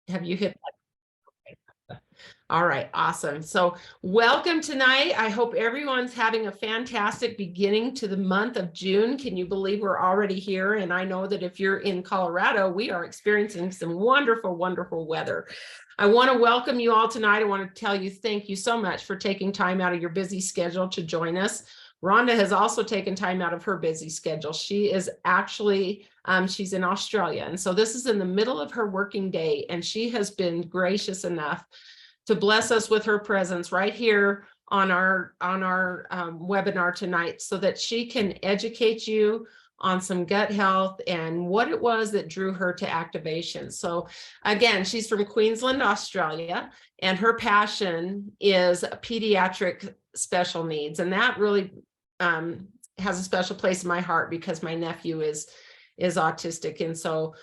Have you hit that? All right, awesome. So welcome tonight. I hope everyone's having a fantastic beginning to the month of June. Can you believe we're already here? And I know that if you're in Colorado, we are experiencing some wonderful, wonderful weather. I want to welcome you all tonight. I want to tell you thank you so much for taking time out of your busy schedule to join us. Rhonda has also taken time out of her busy schedule. She is actually, she's in Australia. And so this is in the middle of her working day. And she has been gracious enough to bless us with her presence right here on our webinar tonight so that she can educate you on some gut health and what it was that drew her to activation. So again, she's from Queensland, Australia, and her passion is pediatric special needs. And that really has a special place in my heart because my nephew is autistic. And so,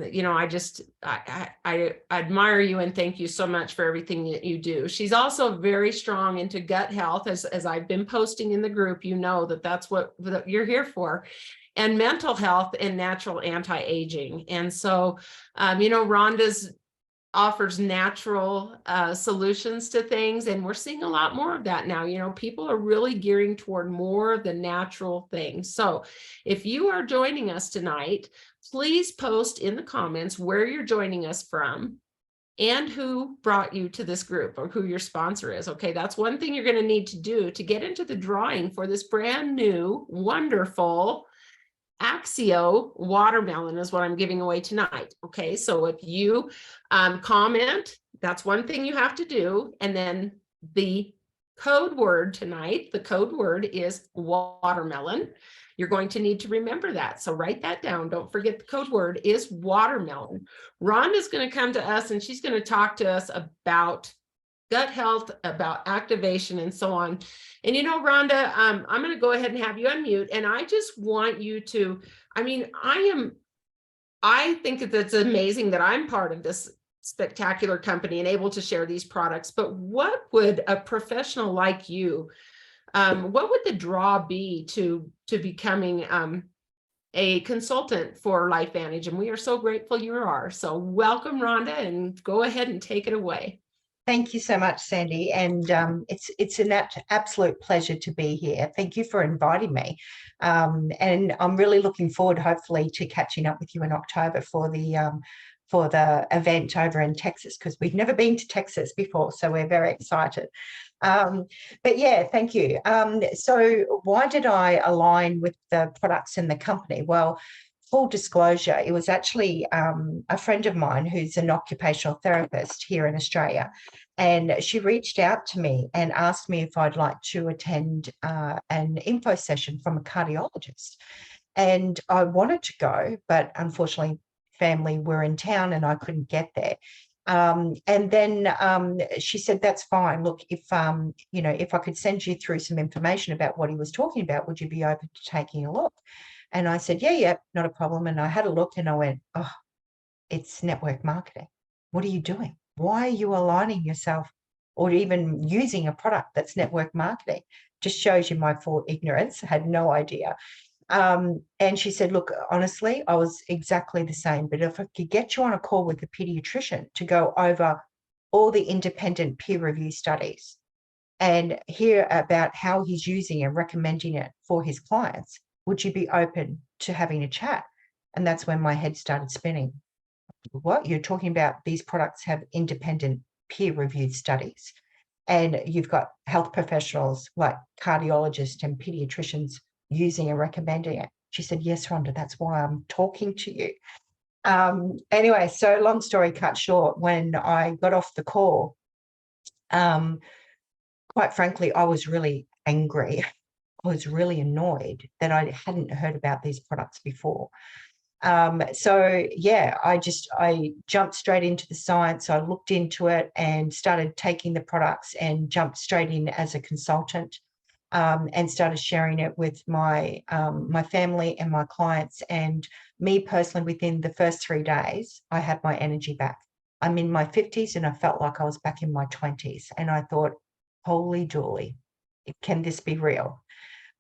you know, I admire you and thank you so much for everything that you do. She's also very strong into gut health, as I've been posting in the group. You know that's what you're here for, and mental health and natural anti-aging. And so, you know, Rhonda's offers natural solutions to things, and we're seeing a lot more of that now. You know, people are really gearing toward more of the natural things. So if you are joining us tonight, please post in the comments where you're joining us from and who brought you to this group or who your sponsor is. Okay, that's one thing you're going to need to do to get into the drawing for this brand new, wonderful Axio watermelon is what I'm giving away tonight. Okay, so if you comment, that's one thing you have to do. And then the code word tonight, the code word is watermelon. You're going to need to remember that. So write that down. Don't forget the code word is watermelon. Rhonda's going to come to us and she's going to talk to us about gut health, about activation, and so on. And you know, Rhonda, I'm going to go ahead and have you unmute. And I just want you to, I mean, I think that it's amazing that I'm part of this spectacular company and able to share these products. But what would a professional like you, what would the draw be to becoming a consultant for LifeVantage? And we are so grateful you are. So welcome, Rhonda, and go ahead and take it away. Thank you so much, Sandy. And it's an absolute pleasure to be here. Thank you for inviting me. And I'm really looking forward, hopefully, to catching up with you in October for the event over in Texas, because we've never been to Texas before. So we're very excited. But yeah, thank you. So why did I align with the products in the company? Well, full disclosure, it was actually a friend of mine who's an occupational therapist here in Australia, and she reached out to me and asked me if I'd like to attend an info session from a cardiologist. And I wanted to go, but unfortunately, family were in town and I couldn't get there. And then she said, that's fine. Look, if you know, if I could send you through some information about what he was talking about, would you be open to taking a look? And I said, yeah, not a problem. And I had a look and I went, oh, it's network marketing. What are you doing? Why are you aligning yourself or even using a product that's network marketing? Just shows you my full ignorance. I had no idea. And she said, look, honestly, I was exactly the same. But if I could get you on a call with a pediatrician to go over all the independent peer review studies and hear about how he's using and recommending it for his clients, would you be open to having a chat? And that's when my head started spinning. What? You're talking about these products have independent peer-reviewed studies, and you've got health professionals like cardiologists and pediatricians using and recommending it. She said, yes, Rhonda, that's why I'm talking to you. Anyway, so long story cut short, when I got off the call, quite frankly, I was really angry. I was really annoyed that I hadn't heard about these products before. So yeah, I jumped straight into the science. I looked into it and started taking the products and jumped straight in as a consultant, and started sharing it with my family and my clients. And me personally, within the first 3 days, I had my energy back. I'm in my 50s and I felt like I was back in my 20s. And I thought, holy dooly, can this be real?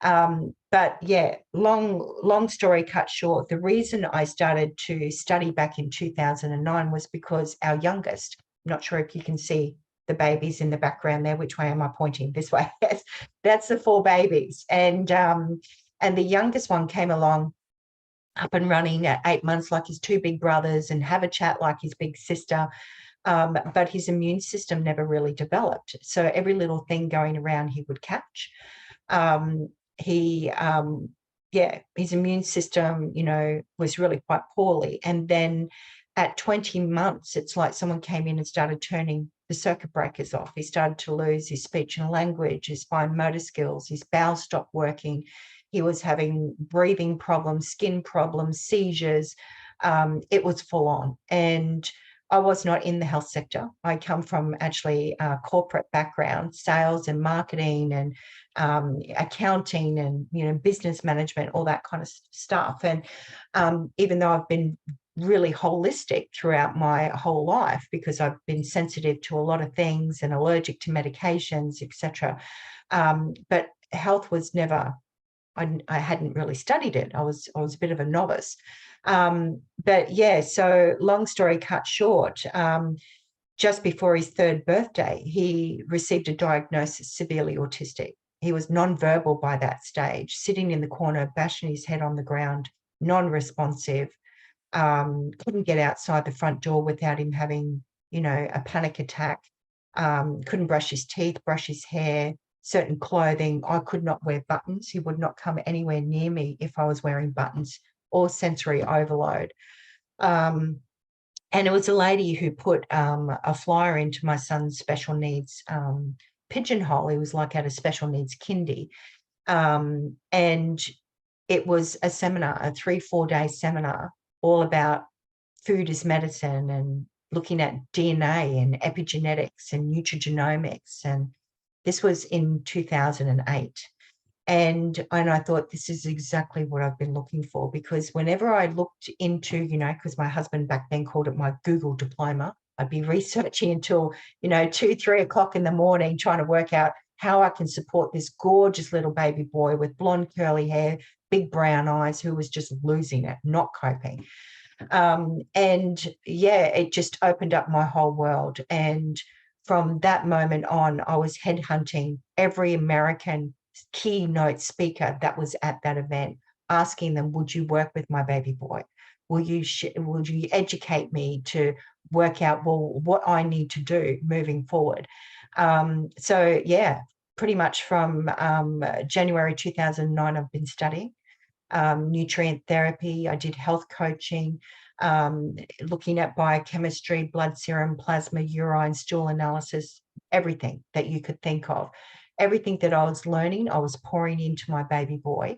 But yeah, long story cut short, the reason I started to study back in 2009 was because our youngest, I'm not sure if you can see the babies in the background there. Which way am I pointing? This way. Yes, that's the 4 babies. And the youngest one came along up and running at 8 months like his 2 big brothers and have a chat like his big sister. But his immune system never really developed. So every little thing going around he would catch. His immune system, was really quite poorly. And then at 20 months, it's like someone came in and started turning the circuit breakers off. He started to lose his speech and language, his fine motor skills, his bowels stopped working. He was having breathing problems, skin problems, seizures. It was full on. And I was not in the health sector. I come from actually a corporate background, sales and marketing and accounting and, business management, all that kind of stuff. And even though I've been really holistic throughout my whole life because I've been sensitive to a lot of things and allergic to medications, etc. But health was never, I hadn't really studied it. I was a bit of a novice. But yeah, so long story cut short, just before his 3rd birthday, he received a diagnosis severely autistic. He was non-verbal by that stage, sitting in the corner, bashing his head on the ground, non-responsive, couldn't get outside the front door without him having, a panic attack, couldn't brush his teeth, brush his hair, certain clothing. I could not wear buttons. He would not come anywhere near me if I was wearing buttons, or sensory overload. And it was a lady who put a flyer into my son's special needs pigeonhole. He was like at a special needs kindy. And it was a seminar, a 3-4 day seminar, all about food as medicine and looking at DNA and epigenetics and nutrigenomics. And this was in 2008. And I thought, this is exactly what I've been looking for, because whenever I looked into, because my husband back then called it my Google diploma, I'd be researching until, 2-3 o'clock in the morning, trying to work out how I can support this gorgeous little baby boy with blonde curly hair, big brown eyes, who was just losing it, not coping. And yeah, it just opened up my whole world. And from that moment on, I was headhunting every American keynote speaker that was at that event, asking them, would you work with my baby boy? Will you educate me to work out, well, what I need to do moving forward? So yeah, pretty much from January 2009, I've been studying nutrient therapy. I did health coaching, looking at biochemistry, blood serum, plasma, urine, stool analysis, everything that you could think of. Everything that I was learning, I was pouring into my baby boy,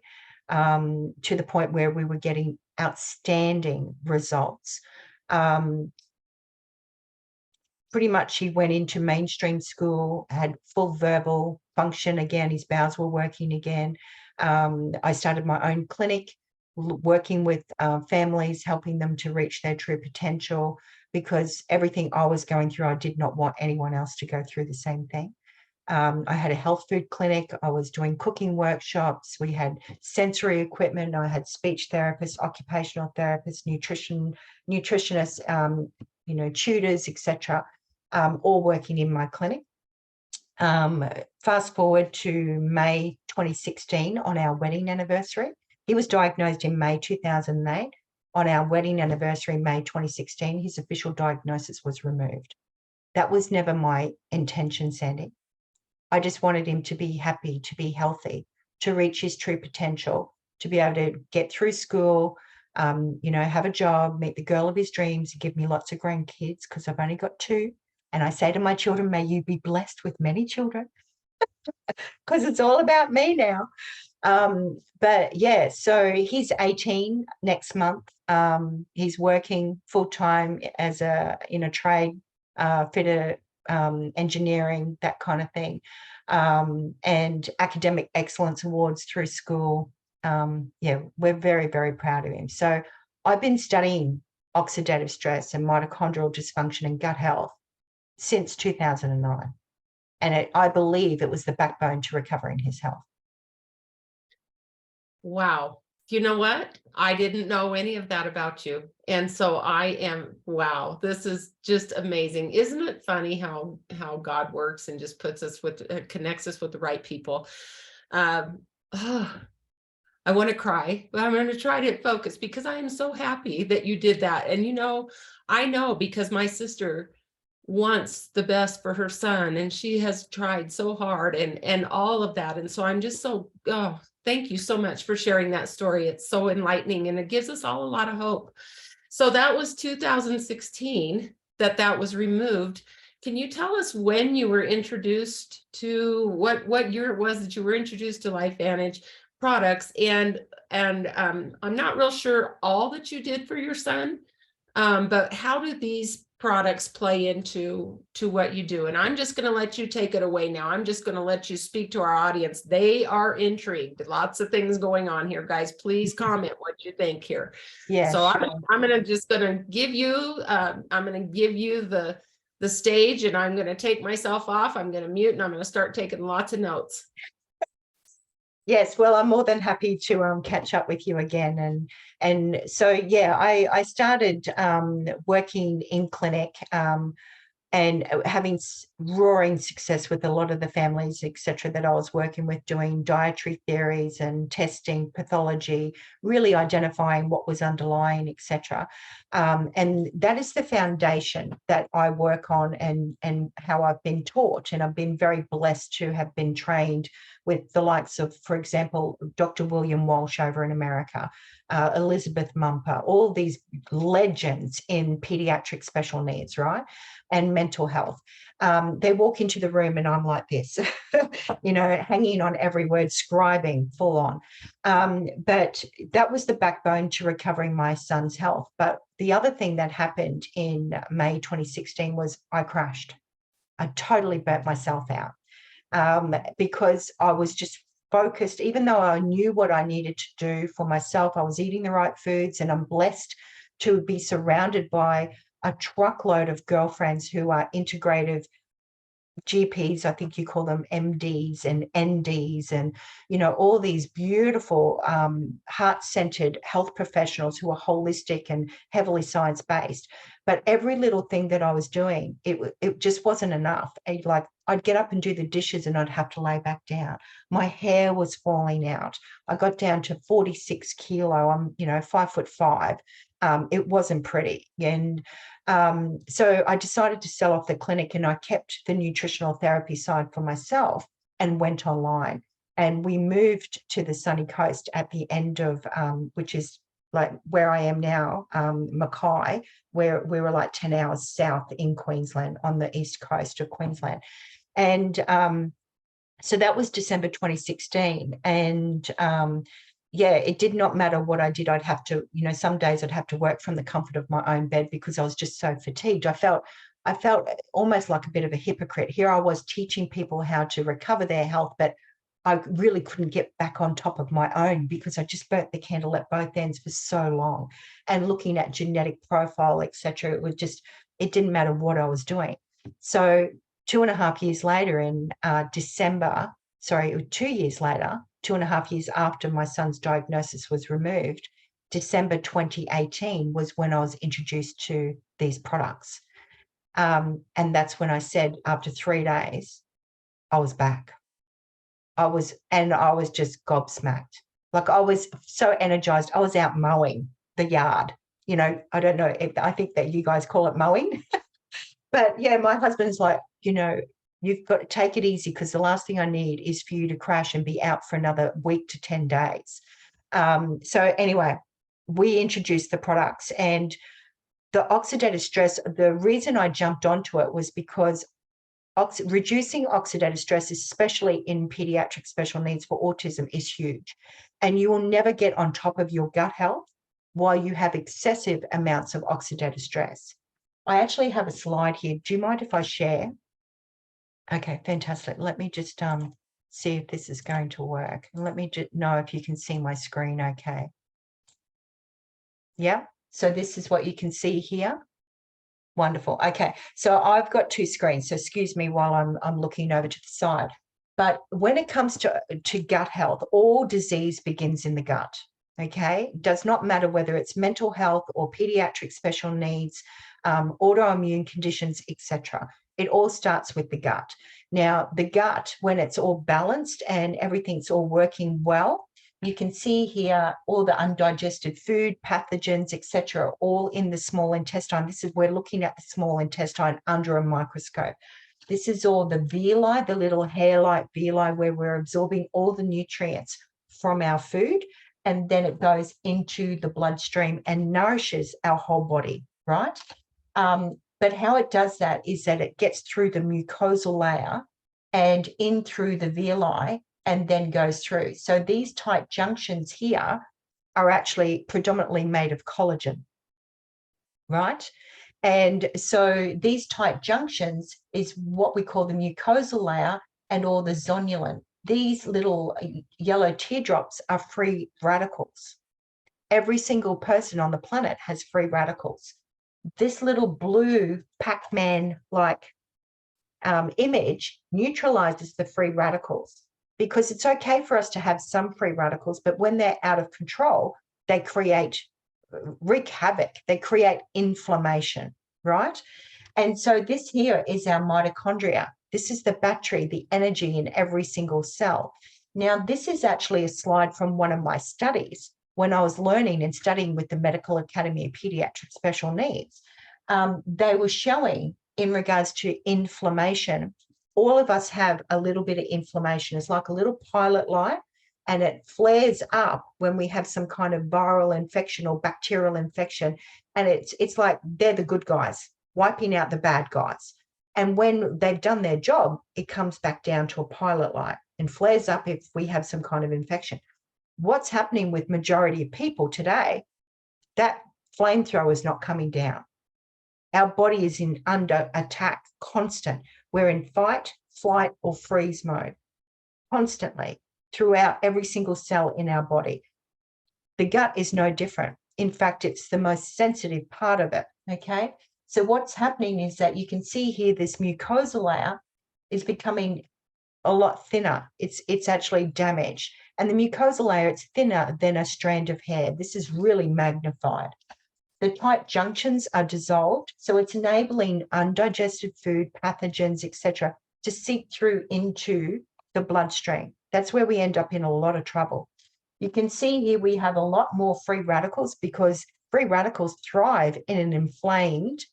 to the point where we were getting outstanding results. Pretty much he went into mainstream school, had full verbal function again, his bowels were working again. I started my own clinic, working with families, helping them to reach their true potential, because everything I was going through, I did not want anyone else to go through the same thing. I had a health food clinic. I was doing cooking workshops. We had sensory equipment. I had speech therapists, occupational therapists, nutritionists, tutors, etc., all working in my clinic. Fast forward to May 2016 on our wedding anniversary. He was diagnosed in May 2008. On our wedding anniversary, May 2016, his official diagnosis was removed. That was never my intention, Sandy. I just wanted him to be happy, to be healthy, to reach his true potential, to be able to get through school, have a job, meet the girl of his dreams, give me lots of grandkids, because I've only got 2. And I say to my children, may you be blessed with many children, because it's all about me now. But yeah, so he's 18 next month. He's working full-time in a trade, fitter, engineering, that kind of thing, and academic excellence awards through school. Yeah, we're very, very proud of him. So I've been studying oxidative stress and mitochondrial dysfunction and gut health since 2009. And I believe it was the backbone to recovering his health. Wow. You know what? I didn't know any of that about you. And so wow, this is just amazing. Isn't it funny how God works and just puts us with, connects us with the right people? Um, oh, I want to cry, but I'm going to try to focus because I am so happy that you did that. And, I know because my sister wants the best for her son and she has tried so hard and all of that. And so I'm just thank you so much for sharing that story. It's so enlightening and it gives us all a lot of hope. So that was 2016 that was removed. Can you tell us when you were introduced to what year it was that you were introduced to LifeVantage products? And I'm not real sure all that you did for your son, but how do these products play into what you do? And I'm just going to let you take it away now. I'm just going to let you speak to our audience. They are intrigued. Lots of things going on here, guys. Please comment what you think here. Yeah, So sure. I'm going to give you the stage, and I'm going to take myself off. I'm going to mute and I'm going to start taking lots of notes. Yes, well, I'm more than happy to catch up with you again. And so, yeah, I started working in clinic and having roaring success with a lot of the families, etc., that I was working with, doing dietary theories and testing pathology, really identifying what was underlying, etc. And that is the foundation that I work on and how I've been taught. And I've been very blessed to have been trained with the likes of, for example, Dr. William Walsh over in America, Elizabeth Mumper, all these legends in pediatric special needs, right? And mental health. They walk into the room and I'm like this, hanging on every word, scribing full on. But that was the backbone to recovering my son's health. But the other thing that happened in May 2016 was I crashed. I totally burnt myself out because I was just focused. Even though I knew what I needed to do for myself, I was eating the right foods, and I'm blessed to be surrounded by a truckload of girlfriends who are integrative GPs. I think you call them MDs and NDs, and all these beautiful heart-centered health professionals who are holistic and heavily science-based. But every little thing that I was doing, it just wasn't enough. I'd get up and do the dishes and I'd have to lay back down. My hair was falling out. I got down to 46 kilo. I'm 5'5". It wasn't pretty. And so I decided to sell off the clinic, and I kept the nutritional therapy side for myself and went online. And we moved to the sunny coast at the end of, which is like where I am now, McClure, where we were like 10 hours south in Queensland, on the east coast of Queensland. And so that was December 2016. And yeah, it did not matter what I did. I'd have to, some days I'd have to work from the comfort of my own bed because I was just so fatigued. I felt almost like a bit of a hypocrite. Here I was teaching people how to recover their health, but I really couldn't get back on top of my own because I just burnt the candle at both ends for so long. And looking at genetic profile, etc., it didn't matter what I was doing. So 2.5 years later, in December, 2 years later, 2.5 years after my son's diagnosis was removed, December 2018 was when I was introduced to these products. And that's when I said, after 3 days, I was back. I was just gobsmacked. Like, I was so energized. I was out mowing the yard. I don't know if, I think that you guys call it mowing. But yeah, my husband's like, you've got to take it easy, because the last thing I need is for you to crash and be out for another week to 10 days. So anyway, we introduced the products, and the oxidative stress, the reason I jumped onto it was because reducing oxidative stress, especially in pediatric special needs for autism, is huge. And you will never get on top of your gut health while you have excessive amounts of oxidative stress. I actually have a slide here. Do you mind if I share? Okay, fantastic. Let me just see if this is going to work. And let me just know if you can see my screen okay. Yeah, so this is what you can see here. Wonderful. Okay, so I've got 2 screens, so excuse me while I'm looking over to the side. But when it comes to gut health, all disease begins in the gut. Okay, it does not matter whether it's mental health or pediatric special needs, autoimmune conditions, etc. It all starts with the gut. Now, the gut, when it's all balanced and everything's all working well, you can see here all the undigested food, pathogens, etc., all in the small intestine. This is, we're looking at the small intestine under a microscope. This is all the villi, the little hair-like villi, where we're absorbing all the nutrients from our food, and then it goes into the bloodstream and nourishes our whole body, right? But how it does that is that it gets through the mucosal layer and in through the villi and then goes through. So these tight junctions here are actually predominantly made of collagen, right? And so these tight junctions is what we call the mucosal layer and all the zonulin. These little yellow teardrops are free radicals. Every single person on the planet has free radicals. This little blue Pac-Man-like image neutralizes the free radicals, because it's okay for us to have some free radicals, but when they're out of control, they wreak havoc. They create inflammation, right? And so this here is our mitochondria. This is the battery, the energy in every single cell. Now, this is actually a slide from one of my studies when I was learning and studying with the Medical Academy of Paediatric Special Needs. They were showing in regards to inflammation, all of us have a little bit of inflammation. It's like a little pilot light, and it flares up when we have some kind of viral infection or bacterial infection. And it's like they're the good guys, wiping out the bad guys. And when they've done their job, it comes back down to a pilot light and flares up if we have some kind of infection. What's happening with majority of people today, that flamethrower is not coming down. Our body is under attack, constant. We're in fight, flight, or freeze mode constantly throughout every single cell in our body. The gut is no different. In fact, it's the most sensitive part of it, okay? So what's happening is that you can see here this mucosal layer is becoming a lot thinner. It's actually damaged. And the mucosal layer, it's thinner than a strand of hair. This is really magnified. The tight junctions are dissolved, so it's enabling undigested food, pathogens, etc., to seep through into the bloodstream. That's where we end up in a lot of trouble. You can see here we have a lot more free radicals, because free radicals thrive in an inflamed,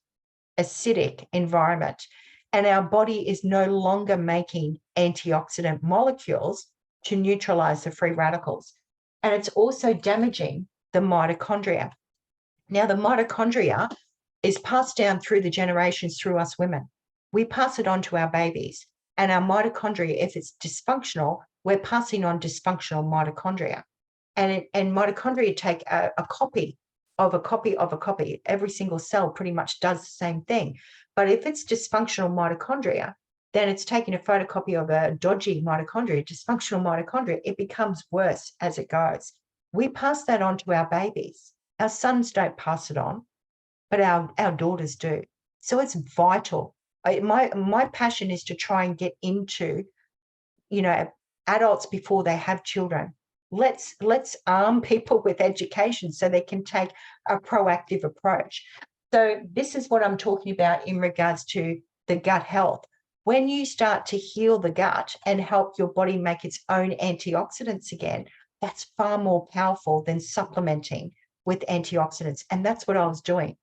acidic environment. And our body is no longer making antioxidant molecules to neutralize the free radicals. And it's also damaging the mitochondria. Now, the mitochondria is passed down through the generations through us women. We pass it on to our babies. And our mitochondria, if it's dysfunctional, we're passing on dysfunctional mitochondria. And mitochondria take a copy of a copy of a copy. Every single cell pretty much does the same thing. But if it's dysfunctional mitochondria, then it's taking a photocopy of a dodgy mitochondria, dysfunctional mitochondria. It becomes worse as it goes. We pass that on to our babies. Our sons don't pass it on, but our daughters do. So it's vital. My passion is to try and get into, adults before they have children. Let's arm people with education so they can take a proactive approach. So this is what I'm talking about in regards to the gut health. When you start to heal the gut and help your body make its own antioxidants again, that's far more powerful than supplementing with antioxidants. And that's what I was doing.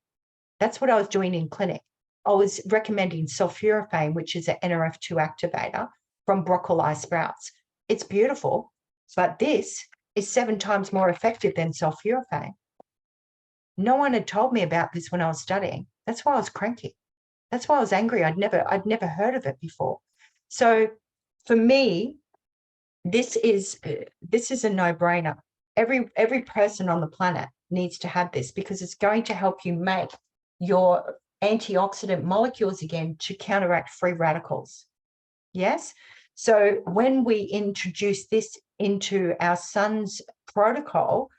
That's what I was doing in clinic. I was recommending sulforaphane, which is an NRF2 activator from broccoli sprouts. It's beautiful, but this is 7 times more effective than sulforaphane. No one had told me about this when I was studying. That's why I was cranky. That's why I was angry. I'd never heard of it before. So for me, this is a no-brainer. Every person on the planet needs to have this, because it's going to help you make your antioxidant molecules again to counteract free radicals. Yes. So when we introduced this into our son's protocol,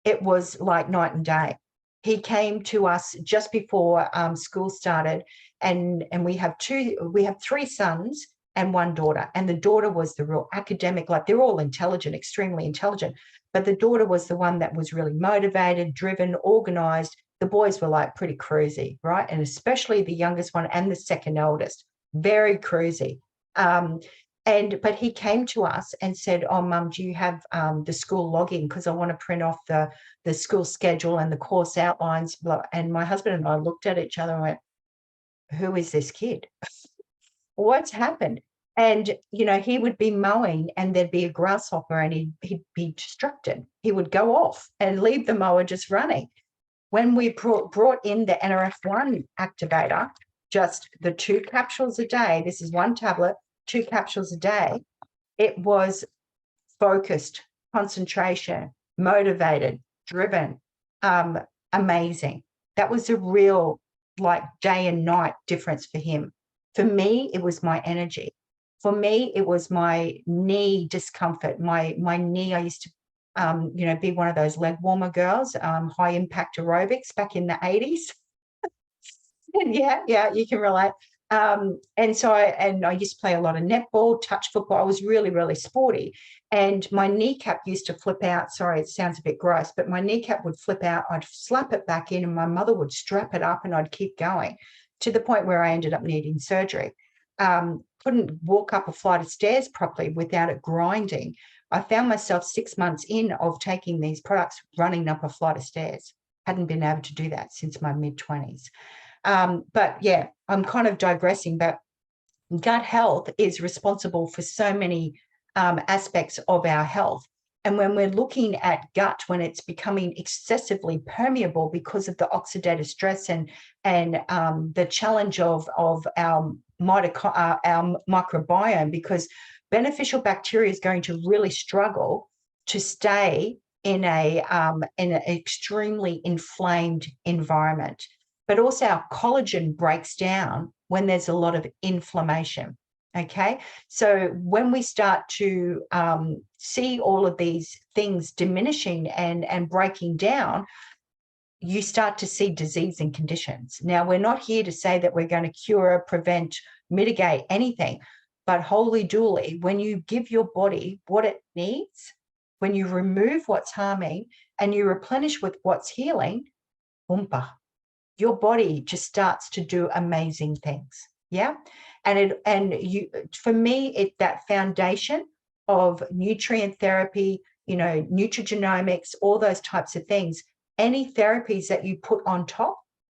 it was like night and day. He came to us just before school started, and we have 3 sons, and one daughter. And the daughter was the real academic, like they're all intelligent, extremely intelligent. But the daughter was the one that was really motivated, driven, organized. The boys were like pretty cruisy, right? And especially the youngest one and the second eldest, very cruisy. But he came to us and said, "Oh, Mum, do you have the school login? Because I want to print off the school schedule and the course outlines." And my husband and I looked at each other and went, "Who is this kid? What's happened?" And, he would be mowing and there'd be a grasshopper and he'd be distracted. He would go off and leave the mower just running. When we brought in the NRF1 activator, just the 2 capsules a day, this is 1 tablet, 2 capsules a day, it was focused, concentration, motivated, driven, amazing. That was a real like day and night difference for him. For me, it was my energy. For me, it was my knee discomfort. My knee, I used to, be one of those leg warmer girls, high impact aerobics back in the 80s. Yeah, you can relate. And I used to play a lot of netball, touch football. I was really, really sporty. And my kneecap used to flip out. Sorry, it sounds a bit gross, but my kneecap would flip out. I'd slap it back in and my mother would strap it up and I'd keep going to the point where I ended up needing surgery. Couldn't walk up a flight of stairs properly without it grinding. I found myself 6 months in of taking these products, running up a flight of stairs. Hadn't been able to do that since my mid-20s. But yeah, I'm kind of digressing, but gut health is responsible for so many aspects of our health. And when we're looking at gut, when it's becoming excessively permeable because of the oxidative stress and the challenge of our microbiome, because beneficial bacteria is going to really struggle to stay in an extremely inflamed environment. But also our collagen breaks down when there's a lot of inflammation. Okay, so when we start to see all of these things diminishing and breaking down, you start to see disease and conditions. Now, we're not here to say that we're going to cure, prevent, mitigate anything, but holy dooly, when you give your body what it needs, when you remove what's harming and you replenish with what's healing, boompa, your body just starts to do amazing things. Yeah. For me, that foundation of nutrient therapy, nutrigenomics, all those types of things, any therapies that you put on top,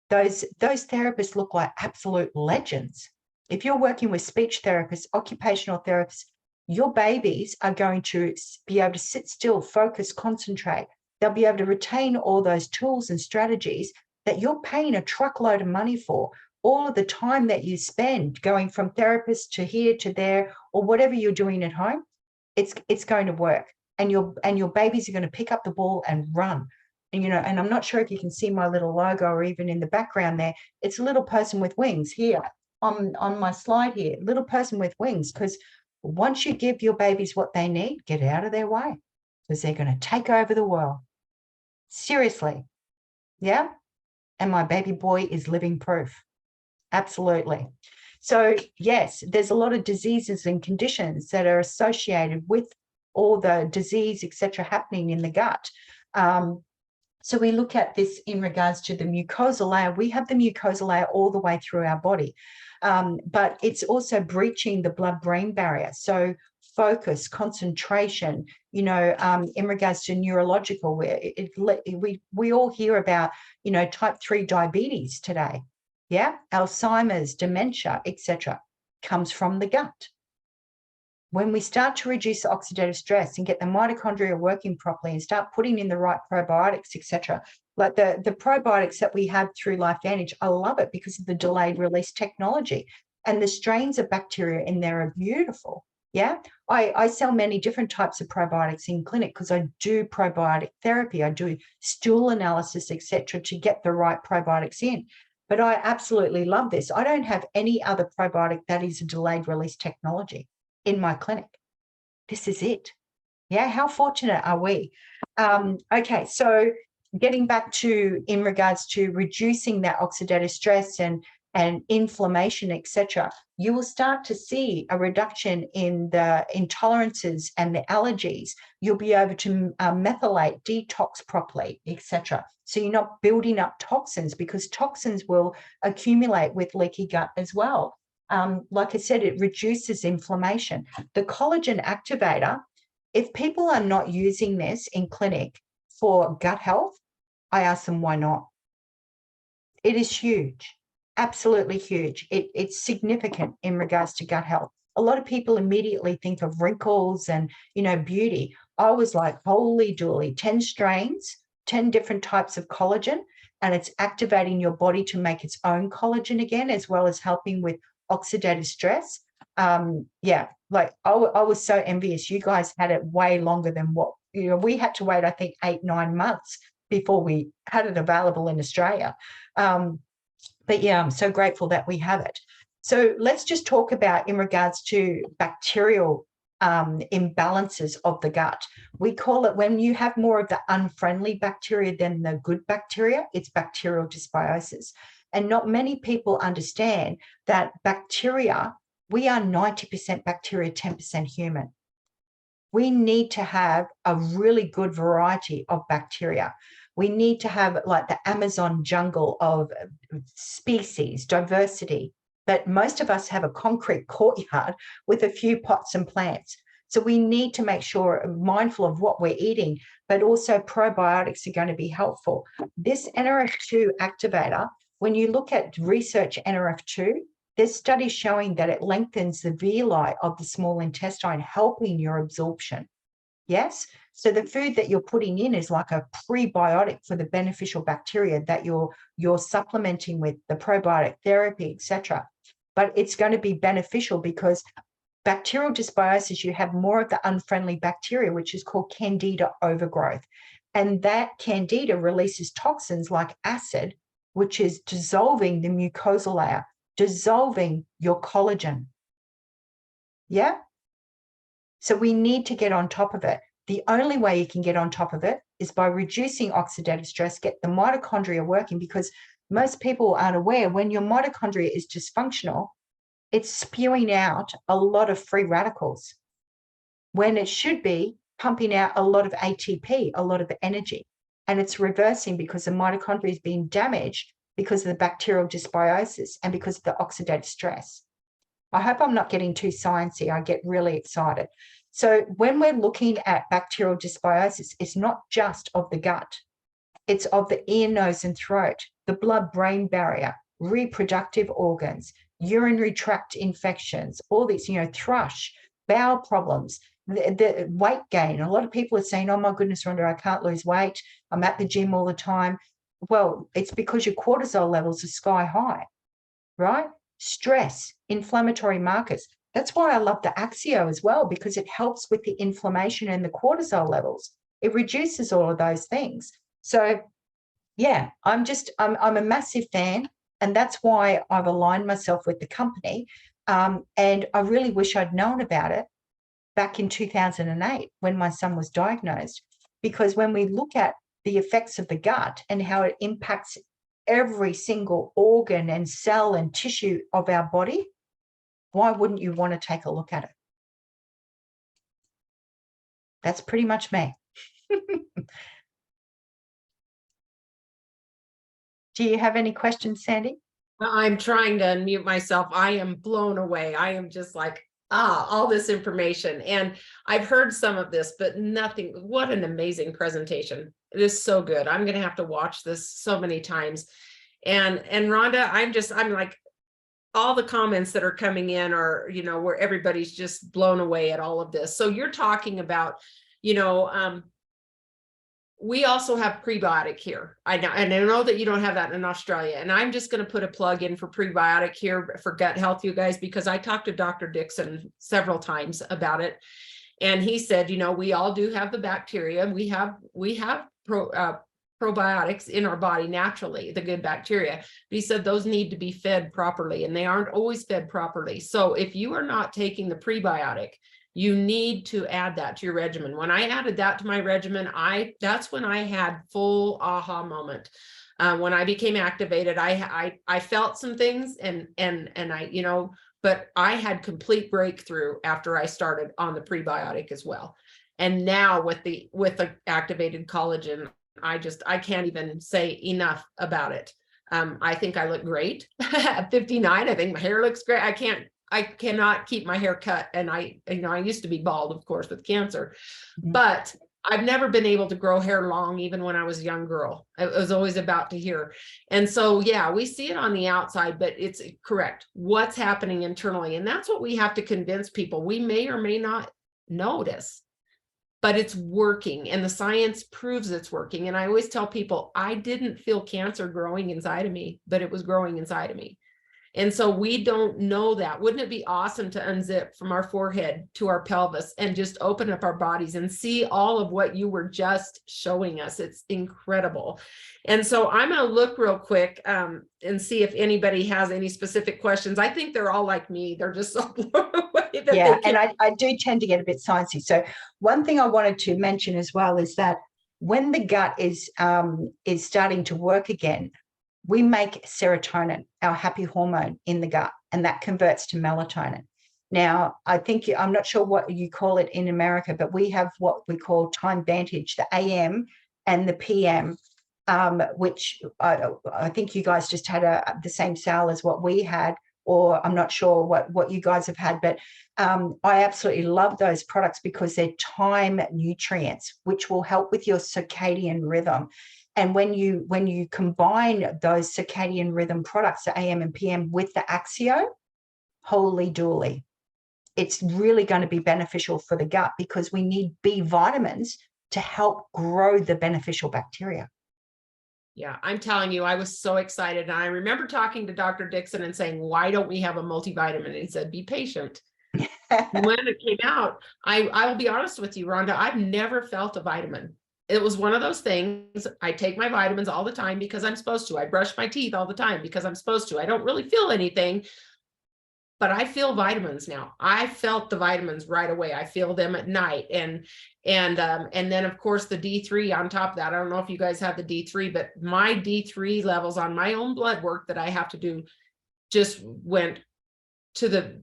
those therapists look like absolute legends. If you're working with speech therapists, occupational therapists, your babies are going to be able to sit still, focus, concentrate. They'll be able to retain all those tools and strategies that you're paying a truckload of money for. All of the time that you spend going from therapist to here to there, or whatever you're doing at home, it's going to work. And your babies are going to pick up the ball and run. And I'm not sure if you can see my little logo or even in the background there. It's a little person with wings here on my slide here, little person with wings, because once you give your babies what they need, get out of their way, because they're going to take over the world. Seriously. Yeah. And my baby boy is living proof. Absolutely. So yes, there's a lot of diseases and conditions that are associated with all the disease, etc., happening in the gut. So we look at this in regards to the mucosal layer. We have the mucosal layer all the way through our body, but it's also breaching the blood-brain barrier. So focus, concentration, in regards to neurological, we all hear about, type 3 diabetes today. Yeah, Alzheimer's, dementia, etc., comes from the gut. When we start to reduce the oxidative stress and get the mitochondria working properly and start putting in the right probiotics, etc., like the probiotics that we have through LifeVantage, I love it because of the delayed release technology. And the strains of bacteria in there are beautiful. Yeah, I sell many different types of probiotics in clinic because I do probiotic therapy. I do stool analysis, etc., to get the right probiotics in. But I absolutely love this. I don't have any other probiotic that is a delayed release technology in my clinic. This is it. Yeah, how fortunate are we? Okay, so getting back to in regards to reducing that oxidative stress and and inflammation, etc., you will start to see a reduction in the intolerances and the allergies. You'll be able to methylate, detox properly, etc. So you're not building up toxins, because toxins will accumulate with leaky gut as well. Like I said, it reduces inflammation. The collagen activator, if people are not using this in clinic for gut health, I ask them why not. It is huge, absolutely huge. It's significant in regards to gut health. A lot of people immediately think of wrinkles and, beauty. I was like, holy dooly, 10 strains, 10 different types of collagen, and it's activating your body to make its own collagen again, as well as helping with oxidative stress. Like I was so envious. You guys had it way longer than what, we had to wait, I think 8-9 months before we had it available in Australia. But yeah, I'm so grateful that we have it. So let's just talk about in regards to bacterial imbalances of the gut. We call it, when you have more of the unfriendly bacteria than the good bacteria, it's bacterial dysbiosis. And not many people understand that bacteria, we are 90% bacteria, 10% human. We need to have a really good variety of bacteria. We need to have like the Amazon jungle of species, diversity. But most of us have a concrete courtyard with a few pots and plants. So we need to make sure, mindful of what we're eating, but also probiotics are going to be helpful. This NRF2 activator, when you look at research NRF2, there's studies showing that it lengthens the villi of the small intestine, helping your absorption. Yes? So the food that you're putting in is like a prebiotic for the beneficial bacteria that you're supplementing with the probiotic therapy, etc. But it's going to be beneficial because bacterial dysbiosis, you have more of the unfriendly bacteria, which is called candida overgrowth. And that candida releases toxins like acid, which is dissolving the mucosal layer, dissolving your collagen. Yeah? So we need to get on top of it. The only way you can get on top of it is by reducing oxidative stress, get the mitochondria working, because most people aren't aware when your mitochondria is dysfunctional, it's spewing out a lot of free radicals when it should be pumping out a lot of ATP, a lot of energy. And it's reversing because the mitochondria is being damaged because of the bacterial dysbiosis and because of the oxidative stress. I hope I'm not getting too sciencey. I get really excited. So when we're looking at bacterial dysbiosis, it's not just of the gut. It's of the ear, nose, and throat, the blood-brain barrier, reproductive organs, urinary tract infections, all these, thrush, bowel problems, the weight gain. A lot of people are saying, oh my goodness, Rhonda, I can't lose weight. I'm at the gym all the time. Well, it's because your cortisol levels are sky high, right? Stress, inflammatory markers. That's why I love the Axio as well, because it helps with the inflammation and the cortisol levels. It reduces all of those things. So yeah, I'm a massive fan. And that's why I've aligned myself with the company. And I really wish I'd known about it back in 2008 when my son was diagnosed, because when we look at the effects of the gut and how it impacts every single organ and cell and tissue of our body, why wouldn't you want to take a look at it? That's pretty much me. Do you have any questions, Sandy? I'm trying to unmute myself. I am blown away. I am just like, all this information. And I've heard some of this, but nothing. What an amazing presentation. It is so good. I'm going to have to watch this so many times. And Rhonda, I'm like, all the comments that are coming in are, where everybody's just blown away at all of this. So you're talking about, we also have prebiotic here. I know that you don't have that in Australia. And I'm just going to put a plug in for prebiotic here for gut health, you guys, because I talked to Dr. Dixon several times about it. And he said, we all do have the bacteria. We have probiotics in our body naturally, the good bacteria. But he said those need to be fed properly, and they aren't always fed properly. So if you are not taking the prebiotic, you need to add that to your regimen. When I added that to my regimen, that's when I had full aha moment When I became activated, I felt some things and I, but I had complete breakthrough after I started on the prebiotic as well. And now with the activated collagen, I can't even say enough about it. I think I look great at 59. I think my hair looks great. I cannot keep my hair cut. And I used to be bald, of course, with cancer, but I've never been able to grow hair long, even when I was a young girl. It was always about to here. And so, yeah, we see it on the outside, but it's correct. What's happening internally? And that's what we have to convince people. We may or may not notice, but it's working, and the science proves it's working. And I always tell people, I didn't feel cancer growing inside of me, but it was growing inside of me. And so we don't know that. Wouldn't it be awesome to unzip from our forehead to our pelvis and just open up our bodies and see all of what you were just showing us? It's incredible. And so I'm going to look real quick and see if anybody has any specific questions. I think they're all like me. They're just so blown away. Yeah, and I do tend to get a bit sciencey. So one thing I wanted to mention as well is that when the gut is starting to work again, we make serotonin, our happy hormone, in the gut, and that converts to melatonin. Now, I'm not sure what you call it in America, but we have what we call time vantage, the AM and the PM, which I think you guys just had the same sale as what we had, or I'm not sure what you guys have had, but I absolutely love those products because they're time nutrients, which will help with your circadian rhythm. And when you combine those circadian rhythm products, the AM and PM, with the Axio, holy dooly, it's really going to be beneficial for the gut because we need B vitamins to help grow the beneficial bacteria. Yeah, I'm telling you, I was so excited. And I remember talking to Dr. Dixon and saying, why don't we have a multivitamin? And he said, be patient. When it came out, I will be honest with you, Rhonda, I've never felt a vitamin. It was one of those things. I take my vitamins all the time because I'm supposed to. I brush my teeth all the time because I'm supposed to. I don't really feel anything, but I feel vitamins now. I felt the vitamins right away. I feel them at night. And then of course the D3 on top of that. I don't know if you guys have the D3, but my D3 levels on my own blood work that I have to do just went to the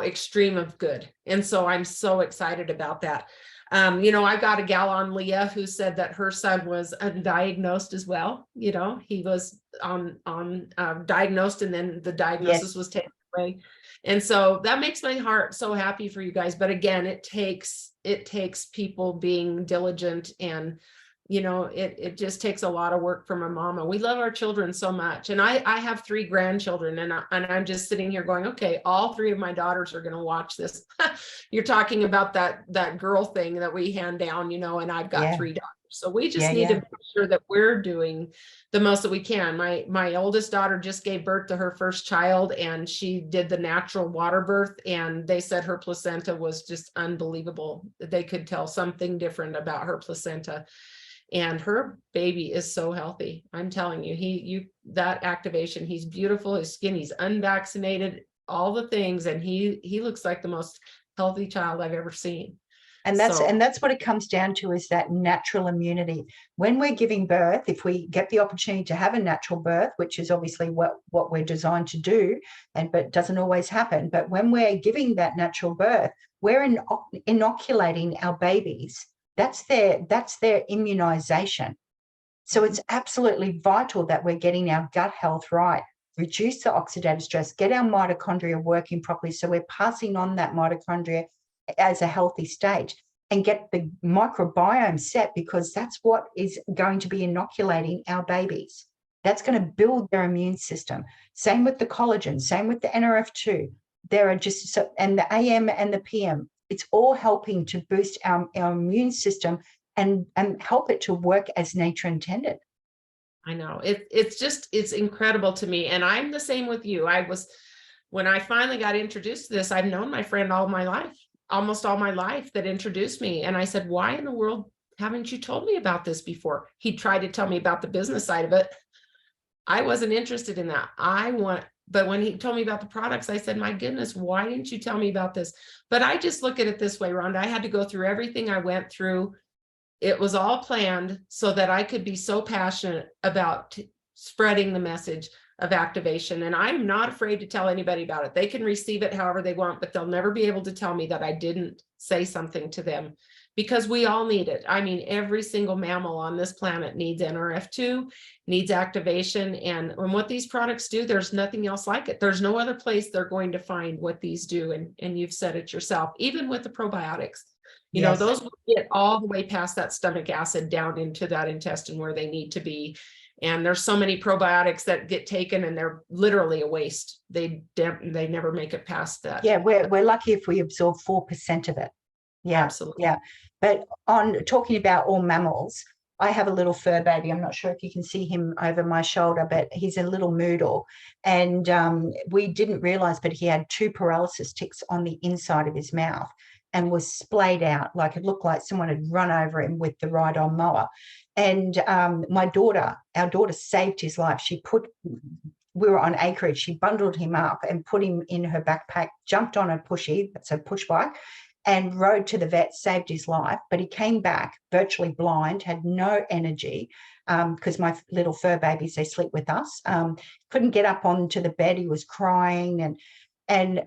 extreme of good. And so I'm so excited about that. I got a gal on Leah who said that her son was undiagnosed as well. He was diagnosed, and then the diagnosis was taken away. And so that makes my heart so happy for you guys. But again, it takes people being diligent, and it just takes a lot of work from a mama. We love our children so much. And I have 3 grandchildren, and I'm just sitting here going, okay, all 3 of my daughters are going to watch this. You're talking about that girl thing that we hand down, and I've got 3 daughters. So we just need to make sure that we're doing the most that we can. My oldest daughter just gave birth to her first child, and she did the natural water birth, and they said her placenta was just unbelievable. They could tell something different about her placenta. And her baby is so healthy. I'm telling you, that activation, he's beautiful, his skin, he's unvaccinated, all the things. And he looks like the most healthy child I've ever seen. And that's what it comes down to, is that natural immunity. When we're giving birth, if we get the opportunity to have a natural birth, which is obviously what we're designed to do, but doesn't always happen. But when we're giving that natural birth, we're inoculating our babies. That's their immunization. So it's absolutely vital that we're getting our gut health right, reduce the oxidative stress, get our mitochondria working properly, so we're passing on that mitochondria as a healthy state, and get the microbiome set, because that's what is going to be inoculating our babies. That's going to build their immune system. Same with the collagen, same with the NRF2. There are just and the AM and the PM. It's all helping to boost our immune system and help it to work as nature intended. I know it's incredible to me. And I'm the same with you. When I finally got introduced to this, I've known my friend all my life, almost all my life, that introduced me. And I said, why in the world haven't you told me about this before? He tried to tell me about the business side of it. I wasn't interested in that. But when he told me about the products, I said, my goodness, why didn't you tell me about this? But I just look at it this way, Rhonda. I had to go through everything I went through It was all planned so that I could be so passionate about spreading the message of activation. And I'm not afraid to tell anybody about it. They can receive it however they want, but they'll never be able to tell me that I didn't say something to them, because we all need it. I mean, every single mammal on this planet needs NRF2, needs activation. And what these products do, there's nothing else like it. There's no other place they're going to find what these do. And you've said it yourself, even with the probiotics. You know, those will get all the way past that stomach acid down into that intestine where they need to be. And there's so many probiotics that get taken and they're literally a waste. They never make it past that. Yeah, we're lucky if we absorb 4% of it. Yeah, absolutely. Yeah. But on talking about all mammals, I have a little fur baby. I'm not sure if you can see him over my shoulder, but he's a little moodle. And we didn't realize, but he had 2 paralysis tics on the inside of his mouth and was splayed out. Like, it looked like someone had run over him with the ride-on mower. And our daughter saved his life. We were on acreage. She bundled him up and put him in her backpack, jumped on a pushy, that's a push bike, and rode to the vet, saved his life. But he came back virtually blind, had no energy, because my little fur babies, they sleep with us. Couldn't get up onto the bed. He was crying. And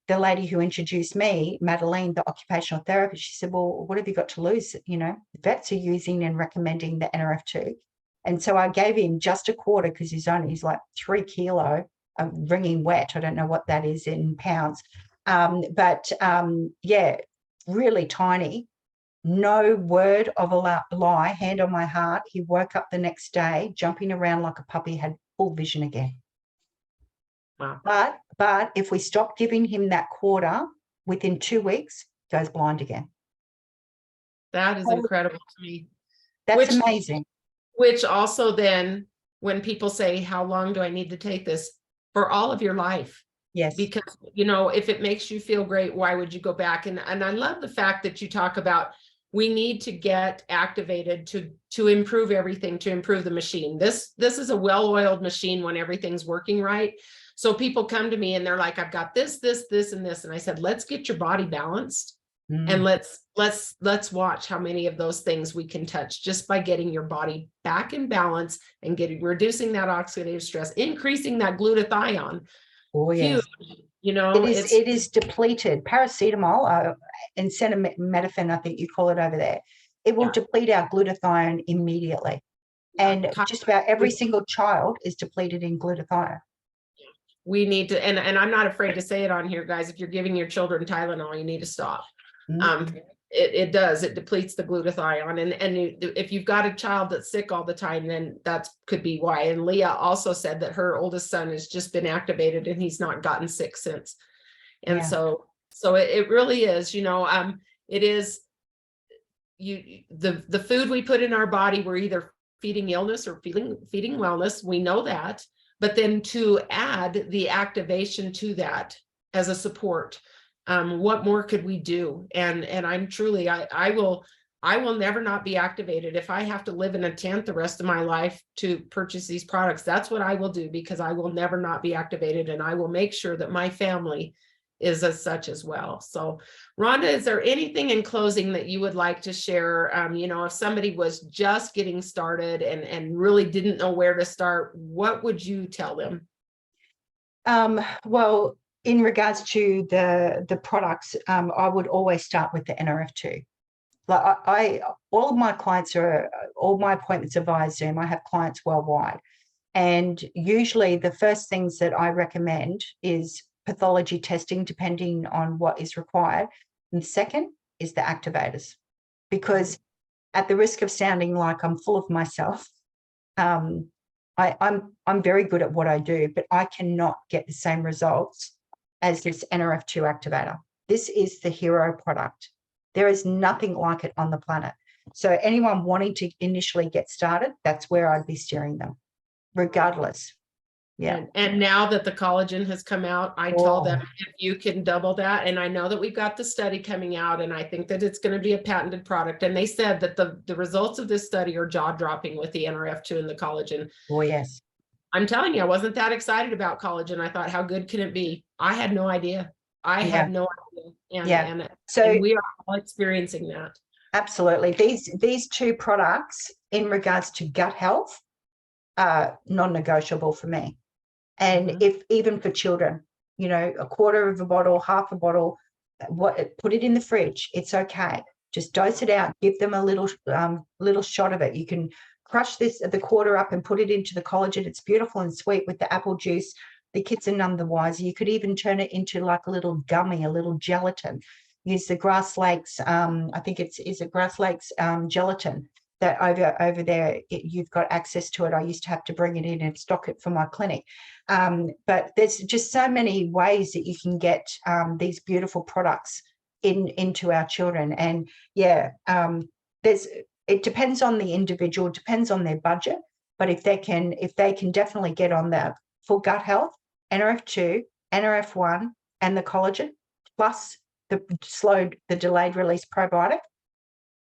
the lady who introduced me, Madeline, the occupational therapist, she said, well, what have you got to lose? You know, vets are using and recommending the NRF2. And so I gave him just a quarter, because he's like 3 kilo, wringing wet. I don't know what that is in pounds. Yeah, really tiny. No word of a lie, hand on my heart. He woke up the next day, jumping around like a puppy, had full vision again. Wow. But if we stop giving him that quarter, within 2 weeks, goes blind again. That is incredible to me. That's amazing. Which also then, when people say, how long do I need to take this? For all of your life. Yes. Because, you know, if it makes you feel great, why would you go back? And I love the fact that you talk about, we need to get activated to improve everything, to improve the machine. This is a well-oiled machine when everything's working right. So people come to me and they're like, I've got this, and this. And I said, let's get your body balanced. And let's watch how many of those things we can touch just by getting your body back in balance and reducing that oxidative stress, increasing that glutathione. Oh, yes. Huge, you know, it is depleted. Paracetamol and acetaminophen, I think you call it over there. It will deplete our glutathione immediately. And just about every single child is depleted in glutathione. We need to, and I'm not afraid to say it on here, guys. If you're giving your children Tylenol, you need to stop. It depletes the glutathione. And if you've got a child that's sick all the time, then that could be why. And Leah also said that her oldest son has just been activated and he's not gotten sick since. And so it really is, you know, it is the food we put in our body, we're either feeding illness or feeding wellness. We know that. But then to add the activation to that as a support, what more could we do? And I'm truly, I will never not be activated. If I have to live in a tent the rest of my life to purchase these products, that's what I will do, because I will never not be activated, and I will make sure that my family is as such as well. So Rhonda, is there anything in closing that you would like to share? You know, if somebody was just getting started and really didn't know where to start, what would you tell them? Well, in regards to the products, I would always start with the NRF2. Like all of my clients all my appointments are via Zoom. I have clients worldwide. And usually the first things that I recommend is pathology testing, depending on what is required. And the second is the activators, because at the risk of sounding like I'm full of myself, I'm very good at what I do, but I cannot get the same results as this NRF2 activator. This is the hero product. There is nothing like it on the planet. So anyone wanting to initially get started, that's where I'd be steering them, regardless. Yeah. And now that the collagen has come out, I tell them, if you can double that, and I know that we've got the study coming out, and I think that it's going to be a patented product. And they said that the results of this study are jaw-dropping with the NRF2 and the collagen. Oh, yes. I'm telling you, I wasn't that excited about collagen. I thought, how good can it be? I had no idea. I had no idea. And we are all experiencing that. Absolutely. These two products in regards to gut health are non-negotiable for me. And if even for children, you know, a quarter of a bottle, half a bottle, put it in the fridge. It's okay. Just dose it out. Give them a little shot of it. You can crush the quarter up and put it into the collagen. It's beautiful and sweet with the apple juice. The kids are none the wiser. You could even turn it into like a little gummy, a little gelatin. Use the Grass Lakes. I think is it Grass Lakes gelatin that over there you've got access to it. I used to have to bring it in and stock it for my clinic. But there's just so many ways that you can get these beautiful products into our children. And yeah, it depends on the individual, depends on their budget. But if they can definitely get on that for gut health, NRF2, NRF1, and the collagen, plus the delayed release probiotic,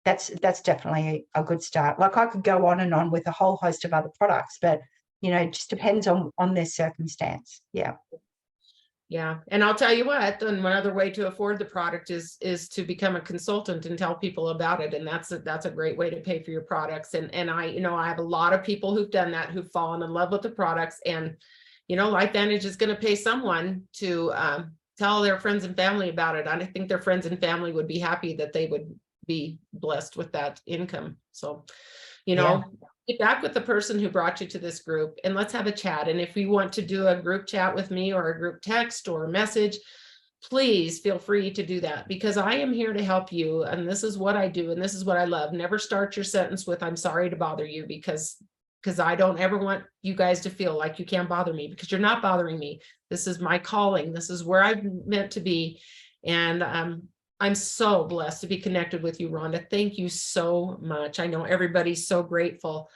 that's definitely a good start. Like I could go on and on with a whole host of other products, but you know, it just depends on their circumstance. Yeah. Yeah. And I'll tell you what, then one other way to afford the product is to become a consultant and tell people about it. And that's a great way to pay for your products. And I have a lot of people who've done that, who've fallen in love with the products, and, you know, LifeVantage is going to pay someone to tell their friends and family about it. And I think their friends and family would be happy that they would be blessed with that income. So, you know, get back with the person who brought you to this group and let's have a chat. And if you want to do a group chat with me or a group text or a message, please feel free to do that, because I am here to help you. And this is what I do. And this is what I love. Never start your sentence with, "I'm sorry to bother you," because I don't ever want you guys to feel like you can't bother me, because you're not bothering me. This is my calling. This is where I'm meant to be. And I'm so blessed to be connected with you, Rhonda. Thank you so much. I know everybody's so grateful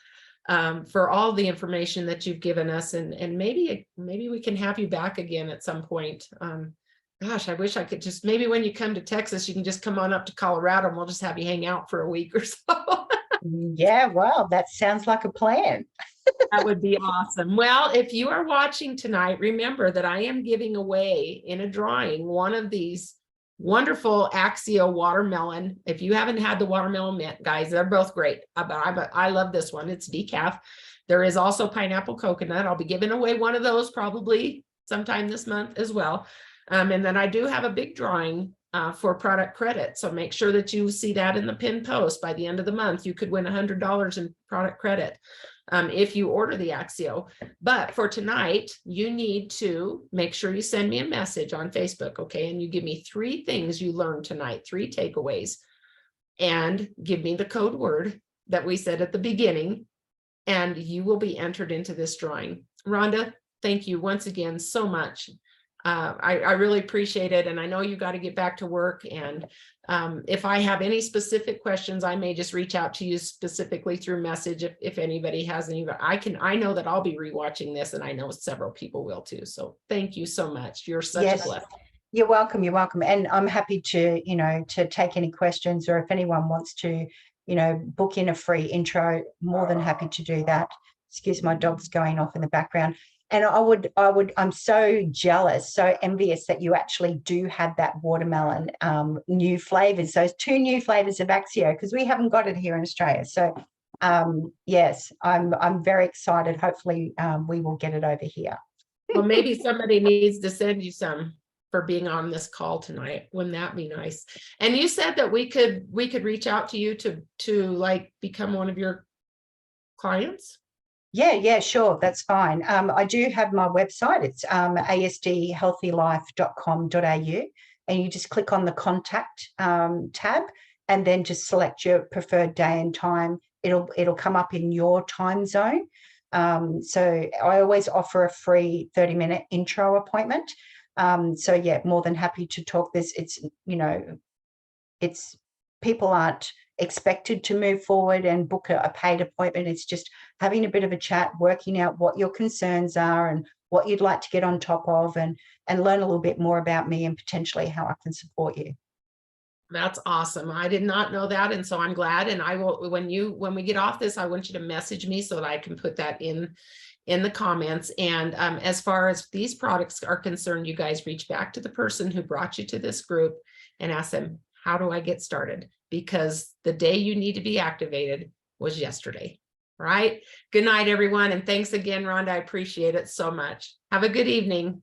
for all the information that you've given us, and maybe we can have you back again at some point. Gosh, I wish I could just, maybe when you come to Texas, you can just come on up to Colorado and we'll just have you hang out for a week or so. Yeah, well, that sounds like a plan. That would be awesome. Well, if you are watching tonight, remember that I am giving away in a drawing one of these wonderful Axio watermelon. If you haven't had the watermelon mint, guys, they're both great. I love this one. It's decaf. There is also pineapple coconut. I'll be giving away one of those probably sometime this month as well. And then I do have a big drawing for product credit. So make sure that you see that in the pinned post. By the end of the month, you could win $100 in product credit if you order the Axio. But for tonight, you need to make sure you send me a message on Facebook, okay? And you give me 3 things you learned tonight, 3 takeaways, and give me the code word that we said at the beginning, and you will be entered into this drawing. Rhonda, thank you once again so much. I really appreciate it. And I know you got to get back to work. And if I have any specific questions, I may just reach out to you specifically through message if anybody has any. I know that I'll be rewatching this, and I know several people will too. So thank you so much. You're such a blessing. You're welcome. You're welcome. And I'm happy to, to take any questions, or if anyone wants to, book in a free intro, more than happy to do that. Excuse my dog's going off in the background. And I'm so jealous, so envious that you actually do have that watermelon new flavors, those 2 new flavors of Axio, because we haven't got it here in Australia. So yes, I'm very excited. Hopefully we will get it over here. Well, maybe somebody needs to send you some for being on this call tonight. Wouldn't that be nice? And you said that we could reach out to you to like become one of your clients. Yeah, sure. That's fine. I do have my website. It's asdhealthylife.com.au, and you just click on the contact tab and then just select your preferred day and time. It'll come up in your time zone. So I always offer a free 30-minute intro appointment. So yeah, more than happy to talk this. It's people aren't expected to move forward and book a paid appointment. It's just having a bit of a chat, working out what your concerns are and what you'd like to get on top of, and learn a little bit more about me and potentially how I can support you. That's awesome. I did not know that. And so I'm glad. And I will, when we get off this, I want you to message me so that I can put that in the comments. And as far as these products are concerned, you guys reach back to the person who brought you to this group and ask them, how do I get started? Because the day you need to be activated was yesterday. Right? Good night, everyone. And thanks again, Rhonda. I appreciate it so much. Have a good evening.